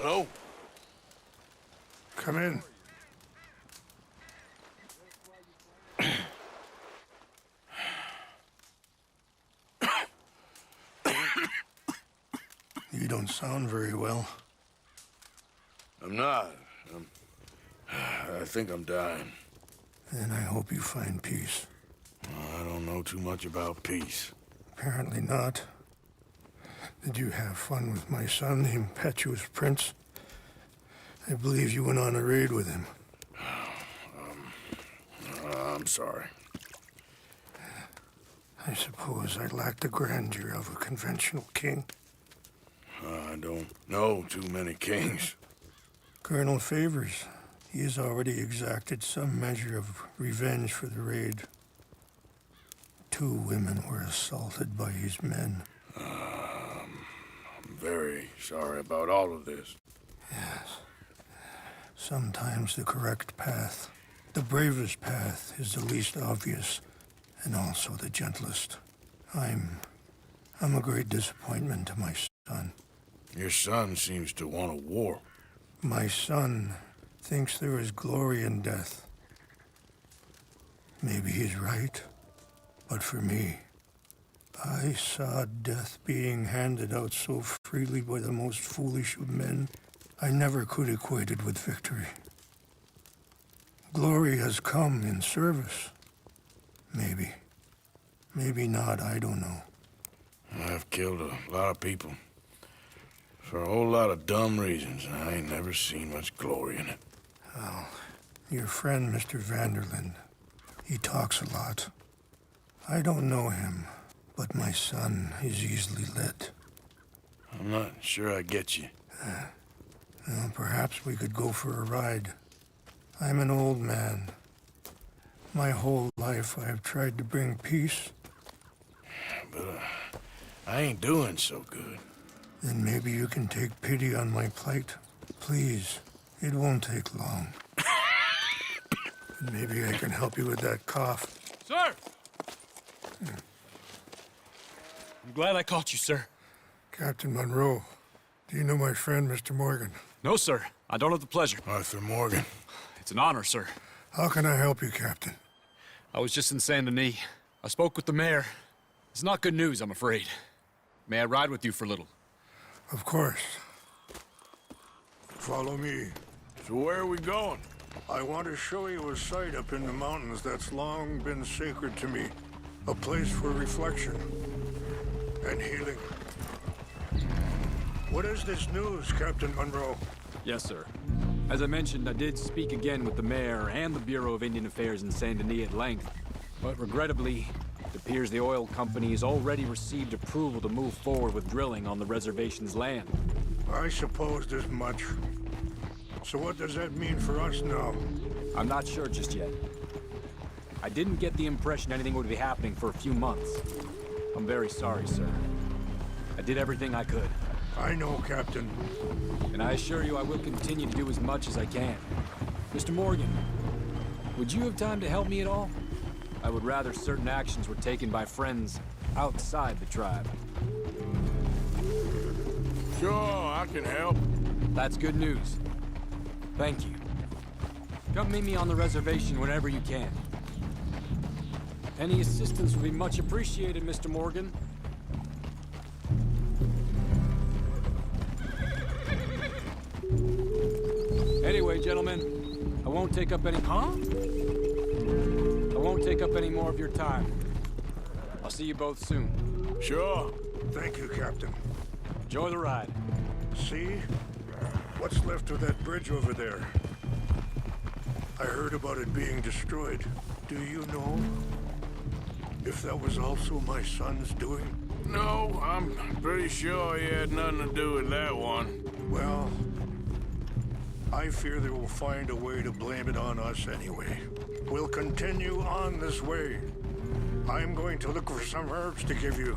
Hello? Come in. You don't sound very well. I'm not. I think I'm dying. And I hope you find peace. I don't know too much about peace. Apparently not. Did you have fun with my son, the impetuous prince? I believe you went on a raid with him. I'm sorry. I suppose I lack the grandeur of a conventional king. I don't know too many kings. Colonel Favors, he has already exacted some measure of revenge for the raid. 2 women were assaulted by his men. I'm very sorry about all of this. Yes. Sometimes the correct path, the bravest path, is the least obvious, and also the gentlest. I'm a great disappointment to my son. Your son seems to want a war. My son thinks there is glory in death. Maybe he's right, but for me, I saw death being handed out so freely by the most foolish of men, I never could equate it with victory. Glory has come in service. Maybe. Maybe not, I don't know. I've killed a lot of people. For a whole lot of dumb reasons, and I ain't never seen much glory in it. Well, your friend, Mr. Vanderlyn, he talks a lot. I don't know him, but my son is easily led. I'm not sure I get you. Well, perhaps we could go for a ride. I'm an old man. My whole life I have tried to bring peace. But I ain't doing so good. Then maybe you can take pity on my plight. Please, it won't take long. And maybe I can help you with that cough. Sir! I'm glad I caught you, sir. Captain Monroe, do you know my friend, Mr. Morgan? No, sir. I don't have the pleasure. Arthur Morgan. It's an honor, sir. How can I help you, Captain? I was just in Saint Denis. I spoke with the mayor. It's not good news, I'm afraid. May I ride with you for a little? Of course. Follow me. So where are we going? I want to show you a site up in the mountains that's long been sacred to me. A place for reflection and healing. What is this news, Captain Monroe? Yes, sir. As I mentioned, I did speak again with the mayor and the Bureau of Indian Affairs in Saint Denis at length. But regrettably, it appears the oil company has already received approval to move forward with drilling on the reservation's land. I supposed as much. So what does that mean for us now? I'm not sure just yet. I didn't get the impression anything would be happening for a few months. I'm very sorry, sir. I did everything I could. I know, Captain. And I assure you I will continue to do as much as I can. Mr. Morgan, would you have time to help me at all? I would rather certain actions were taken by friends outside the tribe. Sure, I can help. That's good news. Thank you. Come meet me on the reservation whenever you can. Any assistance would be much appreciated, Mr. Morgan. Anyway, gentlemen, I won't take up any... Huh? I won't take up any more of your time. I'll see you both soon. Sure. Thank you, Captain. Enjoy the ride. See? What's left of that bridge over there? I heard about it being destroyed. Do you know if that was also my son's doing? No, I'm pretty sure he had nothing to do with that one. Well, I fear they will find a way to blame it on us anyway. We'll continue on this way. I'm going to look for some herbs to give you.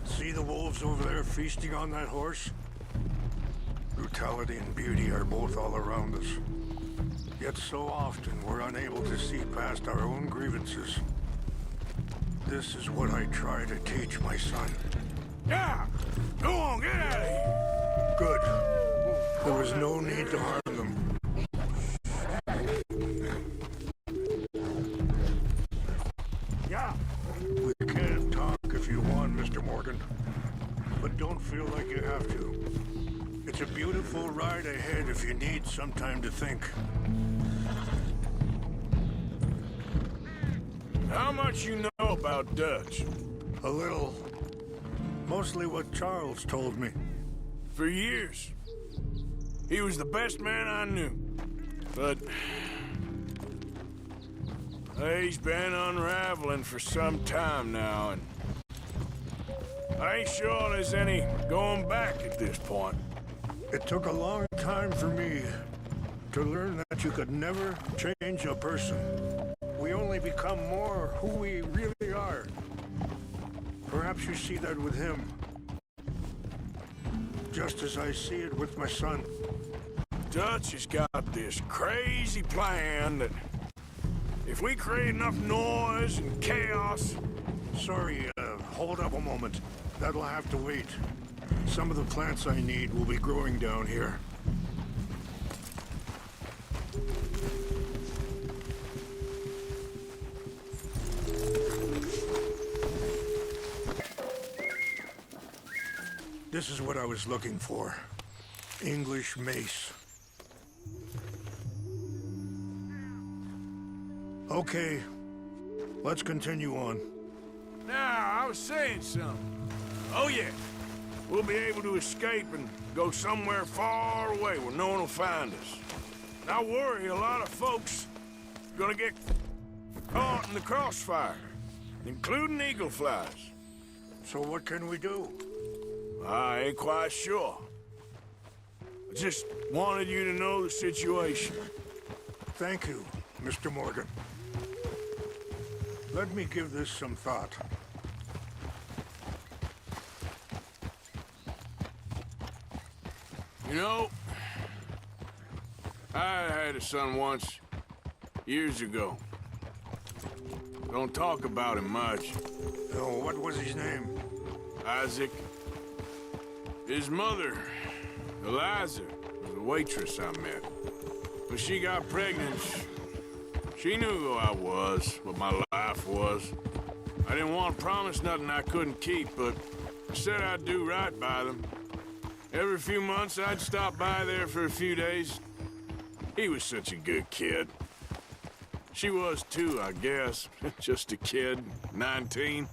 See the wolves over there feasting on that horse? Brutality and beauty are both all around us. Yet so often we're unable to see past our own grievances. This is what I try to teach my son. Yeah! Go on, get out of here! Good. There was There's no need to harm them. Yeah. We can talk if you want, Mr. Morgan. But don't feel like you have to. It's a beautiful ride ahead if you need some time to think. How much you know about Dutch? A little. Mostly what Charles told me. For years. He was the best man I knew. But... he's been unraveling for some time now, and... I ain't sure there's any going back at this point. It took a long time for me to learn that you could never change a person. We only become more who we really are. Perhaps you see that with him. Just as I see it with my son. Dutch has got this crazy plan that if we create enough noise and chaos... Sorry, hold up a moment. That'll have to wait. Some of the plants I need will be growing down here. This is what I was looking for. English mace. Okay, let's continue on. Now, I was saying something. Oh, yeah. We'll be able to escape and go somewhere far away where no one will find us. And I worry a lot of folks are gonna get caught in the crossfire, including eagle flies. So what can we do? I ain't quite sure. I just wanted you to know the situation. Thank you, Mr. Morgan. Let me give this some thought. You know, I had a son once, years ago. Don't talk about him much. Oh, what was his name? Isaac. His mother, Eliza, was a waitress I met. When she got pregnant, she knew who I was, what my life was. I didn't want to promise nothing I couldn't keep, but I said I'd do right by them. Every few months, I'd stop by there for a few days. He was such a good kid. She was too, I guess. Just a kid, 19.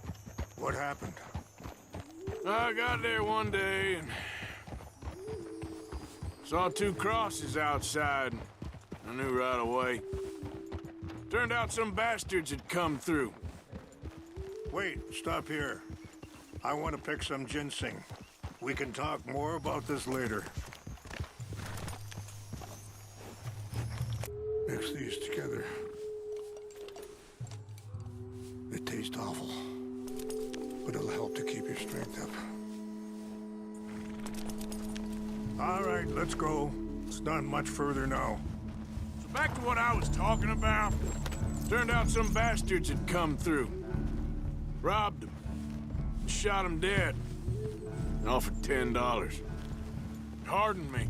What happened? I got there one day and saw two crosses outside. I knew right away. Turned out some bastards had come through. Wait, stop here. I want to pick some ginseng. We can talk more about this later. Mix these together. They taste awful, but it'll help to keep your strength up. All right, let's go. It's not much further now. So back to what I was talking about. Turned out some bastards had come through. Robbed them. Shot them dead. And offered $10. It hardened me.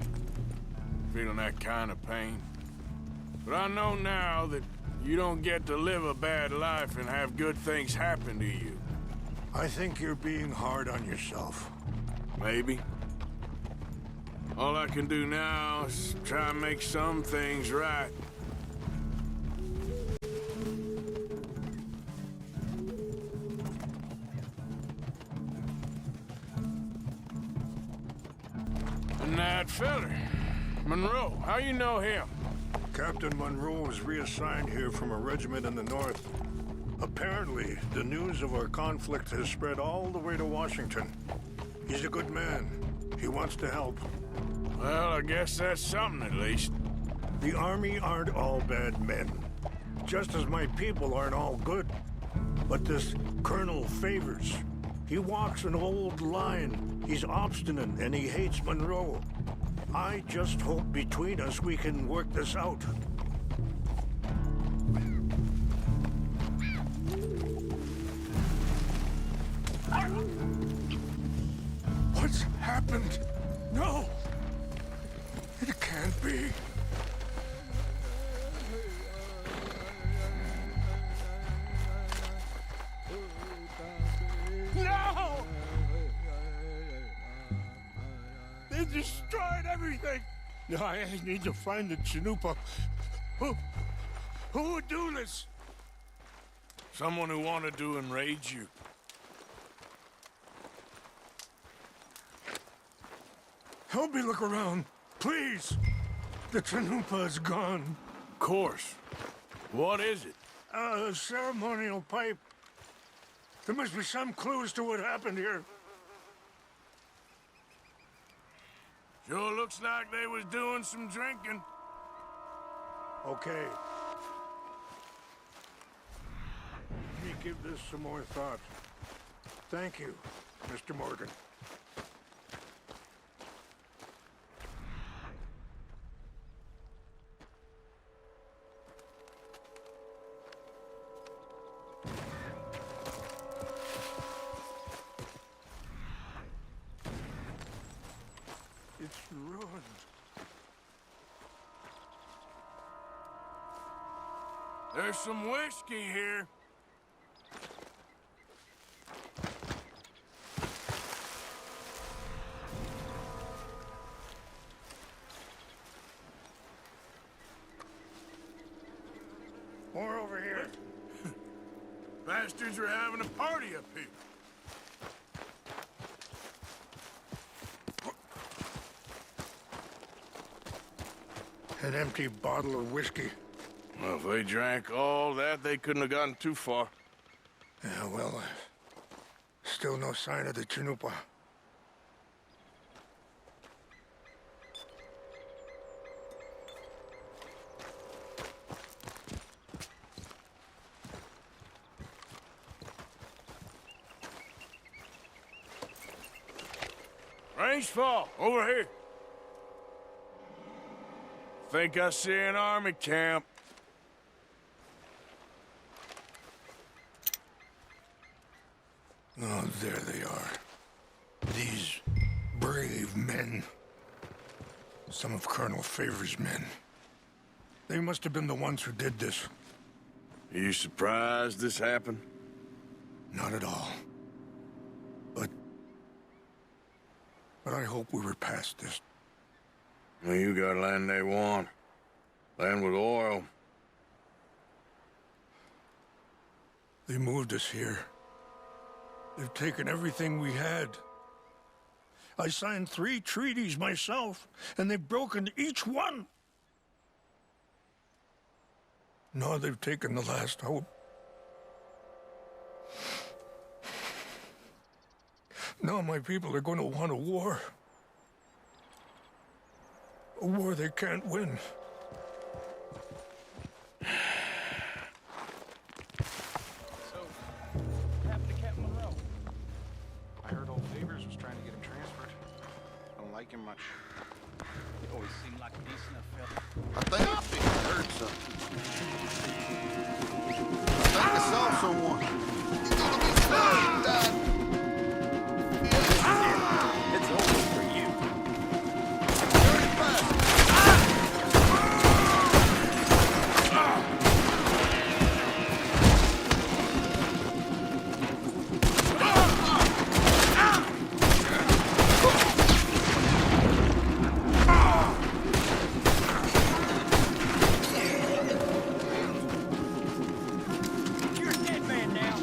Feeling that kind of pain. But I know now that you don't get to live a bad life and have good things happen to you. I think you're being hard on yourself. Maybe. All I can do now is try and make some things right. And that feller, Monroe, how you know him? Captain Monroe was reassigned here from a regiment in the north. Apparently, the news of our conflict has spread all the way to Washington. He's a good man. He wants to help. Well, I guess that's something at least. The Army aren't all bad men. Just as my people aren't all good. But this Colonel Favors, he walks an old line. He's obstinate and he hates Monroe. I just hope between us we can work this out. What's happened? No! It be. No! They destroyed everything! No, I need to find the Chanupa. Who would do this? Someone who wanted to enrage you. Help me look around, please. The Chanupa is gone. Of course. What is it? A ceremonial pipe. There must be some clues to what happened here. Sure looks like they was doing some drinking. Okay. Let me give this some more thought. Thank you, Mr. Morgan. It's ruined. There's some whiskey here. More over here. Bastards are having a party up here. An empty bottle of whiskey. Well, if they drank all that, they couldn't have gotten too far. Yeah, well, still no sign of the Chanupa. Range fall, over here. Think I see an army camp. Oh, there they are. These brave men. Some of Colonel Favor's men. They must have been the ones who did this. Are you surprised this happened? Not at all. But I hope we were past this. Well, you got land they want. Land with oil. They moved us here. They've taken everything we had. I signed 3 treaties myself, and they've broken each one. Now they've taken the last hope. Now my people are going to want a war. A war they can't win. So, what happened to Captain Monroe? I heard old Favors was trying to get him transferred. I don't like him much. He always seemed like a decent enough fella. I think I heard something. I think I saw someone. He's gonna be sorry, Dad. It's over for you. Very fast. You're a dead man now.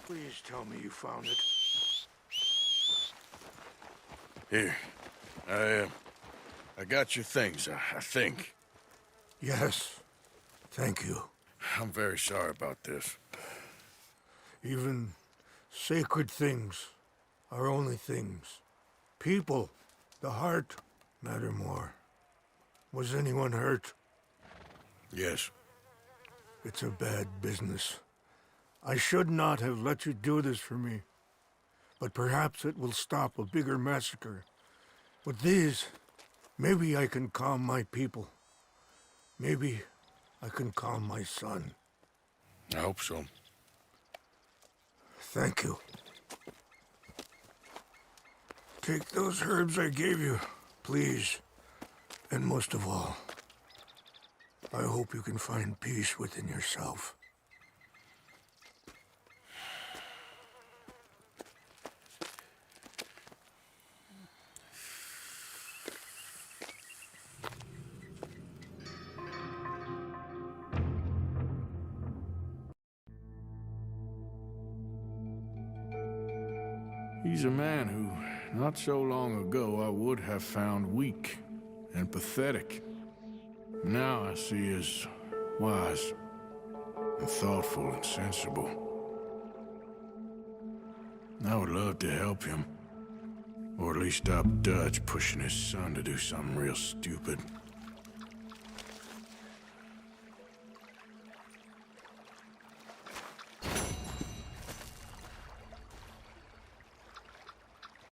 Please tell me you found it. Here. I got your things, I think. Yes. Thank you. I'm very sorry about this. Even sacred things are only things. People, the heart, matter more. Was anyone hurt? Yes. It's a bad business. I should not have let you do this for me. But perhaps it will stop a bigger massacre. With these, maybe I can calm my people. Maybe I can calm my son. I hope so. Thank you. Take those herbs I gave you, please. And most of all, I hope you can find peace within yourself. He's a man who, not so long ago, I would have found weak and pathetic. Now I see as wise and thoughtful and sensible. I would love to help him, or at least stop Dutch pushing his son to do something real stupid.